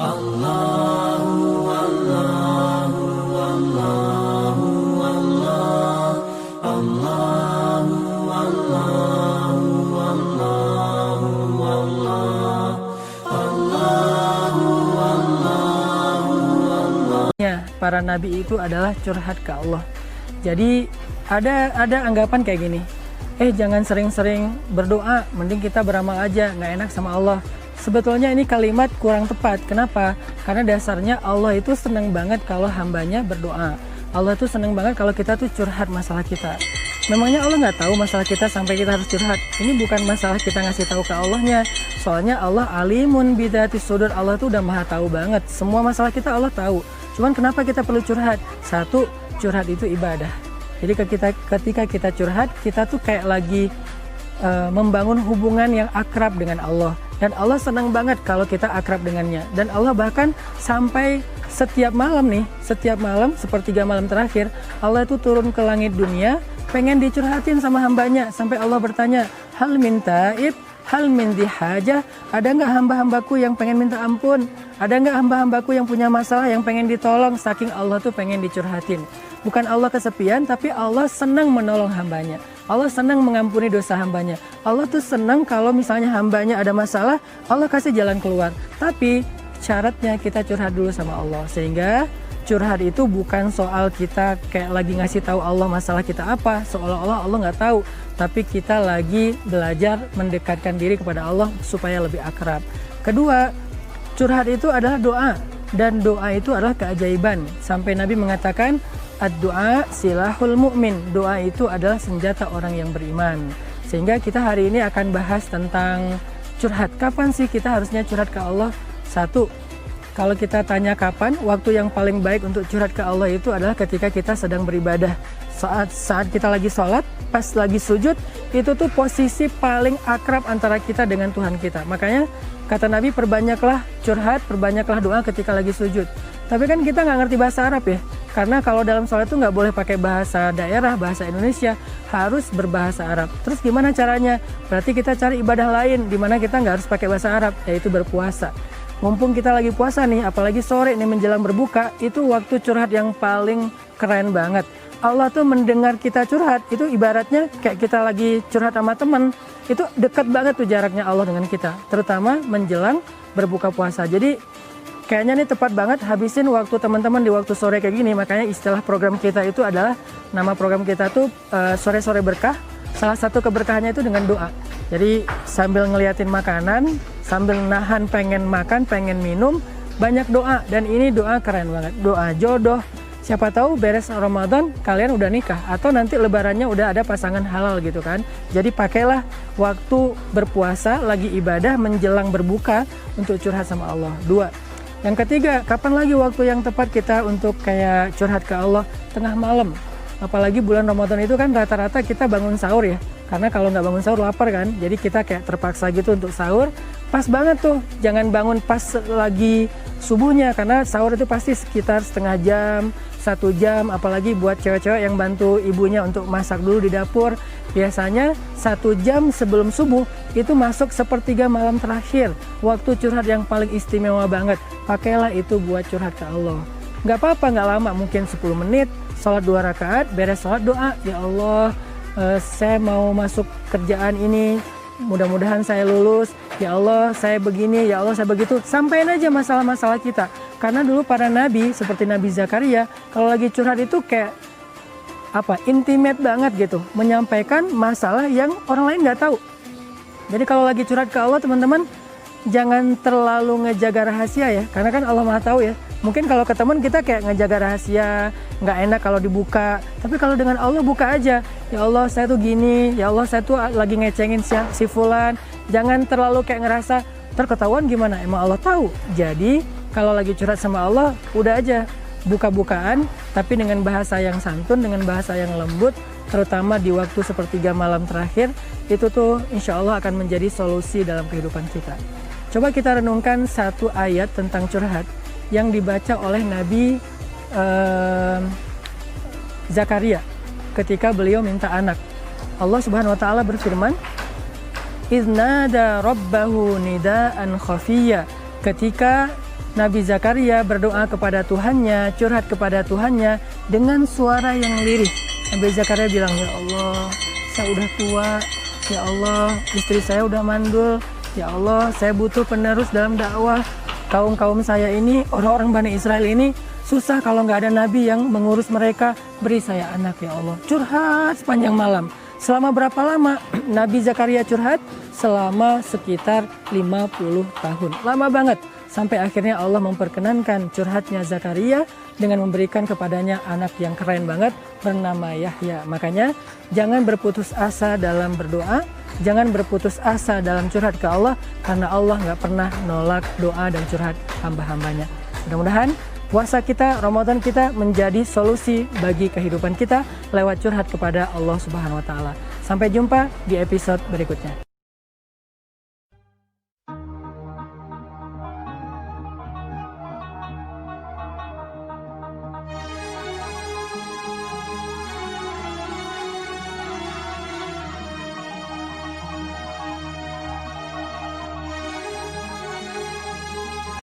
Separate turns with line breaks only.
Allahu Allahu Allahu Allah Allahu Allahu Allahu Allah Allahu Allahu Allah.
Para nabi itu adalah curhat ke Allah. Jadi ada anggapan kayak gini. Jangan sering-sering berdoa, mending kita beramal aja, nggak enak sama Allah. Sebetulnya ini kalimat kurang tepat. Kenapa? Karena dasarnya Allah itu senang banget kalau hambanya berdoa. Allah itu senang banget kalau kita tuh curhat masalah kita. Memangnya Allah nggak tahu masalah kita sampai kita harus curhat? Ini bukan masalah kita ngasih tahu ke Allahnya. Soalnya Allah alimun bidatis sudur. Allah tuh udah maha tahu banget. Semua masalah kita Allah tahu. Cuman kenapa kita perlu curhat? Satu, curhat itu ibadah. Jadi ketika kita curhat, kita tuh kayak lagi membangun hubungan yang akrab dengan Allah. Dan Allah senang banget kalau kita akrab dengannya. Dan Allah bahkan sampai setiap malam sepertiga malam terakhir, Allah itu turun ke langit dunia, pengen dicurhatin sama hambanya. Sampai Allah bertanya, hal min taib, hal min dihajah, ada nggak hamba-hambaku yang pengen minta ampun? Ada nggak hamba-hambaku yang punya masalah yang pengen ditolong? Saking Allah tuh pengen dicurhatin. Bukan Allah kesepian, tapi Allah senang menolong hambanya. Allah senang mengampuni dosa hambanya. Allah tuh senang kalau misalnya hambanya ada masalah, Allah kasih jalan keluar. Tapi syaratnya kita curhat dulu sama Allah. Sehingga curhat itu bukan soal kita kayak lagi ngasih tahu Allah masalah kita apa, seolah-olah Allah nggak tahu. Tapi kita lagi belajar mendekatkan diri kepada Allah supaya lebih akrab. Kedua, curhat itu adalah doa. Dan doa itu adalah keajaiban. Sampai Nabi mengatakan, ad-du'a silahul mu'min. Doa itu adalah senjata orang yang beriman. Sehingga kita hari ini akan bahas tentang curhat. Kapan sih kita harusnya curhat ke Allah? Satu, kalau kita tanya kapan, waktu yang paling baik untuk curhat ke Allah itu adalah ketika kita sedang beribadah. Saat kita lagi sholat, pas lagi sujud, itu tuh posisi paling akrab antara kita dengan Tuhan kita. Makanya kata Nabi, perbanyaklah curhat, perbanyaklah doa ketika lagi sujud. Tapi kan kita nggak ngerti bahasa Arab ya. Karena kalau dalam sholat itu nggak boleh pakai bahasa daerah, bahasa Indonesia, harus berbahasa Arab. Terus gimana caranya? Berarti kita cari ibadah lain di mana kita nggak harus pakai bahasa Arab, yaitu berpuasa. Mumpung kita lagi puasa nih, apalagi sore nih menjelang berbuka, itu waktu curhat yang paling keren banget. Allah tuh mendengar kita curhat, itu ibaratnya kayak kita lagi curhat sama teman. Itu dekat banget tuh jaraknya Allah dengan kita, terutama menjelang berbuka puasa. Jadi kayaknya nih tepat banget habisin waktu teman-teman di waktu sore kayak gini. Makanya istilah program kita itu adalah, nama program kita tuh sore-sore berkah. Salah satu keberkahannya itu dengan doa. Jadi sambil ngeliatin makanan, sambil nahan pengen makan, pengen minum, banyak doa. Dan ini doa keren banget, doa jodoh. Siapa tahu beres Ramadan kalian udah nikah, atau nanti lebarannya udah ada pasangan halal gitu kan. Jadi pakailah waktu berpuasa, lagi ibadah menjelang berbuka untuk curhat sama Allah. Dua. Yang ketiga, kapan lagi waktu yang tepat kita untuk kayak curhat ke Allah? Tengah malam. Apalagi bulan Ramadan itu kan rata-rata kita bangun sahur ya. Karena kalau nggak bangun sahur lapar kan. Jadi kita kayak terpaksa gitu untuk sahur. Pas banget tuh, jangan bangun pas lagi subuhnya. Karena sahur itu pasti sekitar setengah jam, 1 jam. Apalagi buat cewek-cewek yang bantu ibunya untuk masak dulu di dapur. Biasanya 1 jam sebelum subuh itu masuk sepertiga malam terakhir. Waktu curhat yang paling istimewa banget. Pakailah itu buat curhat ke Allah. Nggak apa-apa, nggak lama, mungkin 10 menit. Sholat 2 rakaat, beres sholat doa. Ya Allah, saya mau masuk kerjaan ini. Mudah-mudahan saya lulus. Ya Allah, saya begini. Ya Allah, saya begitu. Sampaikan aja masalah-masalah kita. Karena dulu para nabi, seperti Nabi Zakaria, kalau lagi curhat itu kayak intimate banget gitu, menyampaikan masalah yang orang lain nggak tahu. Jadi kalau lagi curhat ke Allah, teman-teman, jangan terlalu ngejaga rahasia ya, karena kan Allah maha tahu ya. Mungkin kalau ke teman kita kayak ngejaga rahasia, nggak enak kalau dibuka. Tapi kalau dengan Allah, buka aja. Ya Allah, saya tuh gini. Ya Allah, saya tuh lagi ngecengin si fulan. Jangan terlalu kayak ngerasa terketahuan gimana. Emang Allah tahu. Jadi kalau lagi curhat sama Allah, udah aja buka-bukaan, tapi dengan bahasa yang santun, dengan bahasa yang lembut, terutama di waktu sepertiga malam terakhir. Itu tuh insya Allah akan menjadi solusi dalam kehidupan kita. Coba kita renungkan satu ayat tentang curhat yang dibaca oleh Nabi Zakaria ketika beliau minta anak. Allah Subhanahu wa taala berfirman, "Idznada rabbahu nidaan khafiyya." Ketika Nabi Zakaria berdoa kepada Tuhannya, curhat kepada Tuhannya dengan suara yang lirih. Nabi Zakaria bilang, ya Allah, saya udah tua, ya Allah, istri saya udah mandul, ya Allah, saya butuh penerus dalam dakwah. Kaum saya ini, orang-orang Bani Israel ini susah kalau nggak ada nabi yang mengurus mereka. Beri saya anak ya Allah. Curhat sepanjang malam. Selama berapa lama Nabi Zakaria curhat? Selama sekitar 50 tahun. Lama banget. Sampai akhirnya Allah memperkenankan curhatnya Zakaria dengan memberikan kepadanya anak yang keren banget bernama Yahya. Makanya jangan berputus asa dalam berdoa. Jangan berputus asa dalam curhat ke Allah. Karena Allah nggak pernah nolak doa dan curhat hamba-hambanya. Mudah-mudahan puasa kita, Ramadan kita menjadi solusi bagi kehidupan kita lewat curhat kepada Allah Subhanahu wa Ta'ala. Sampai jumpa di episode berikutnya.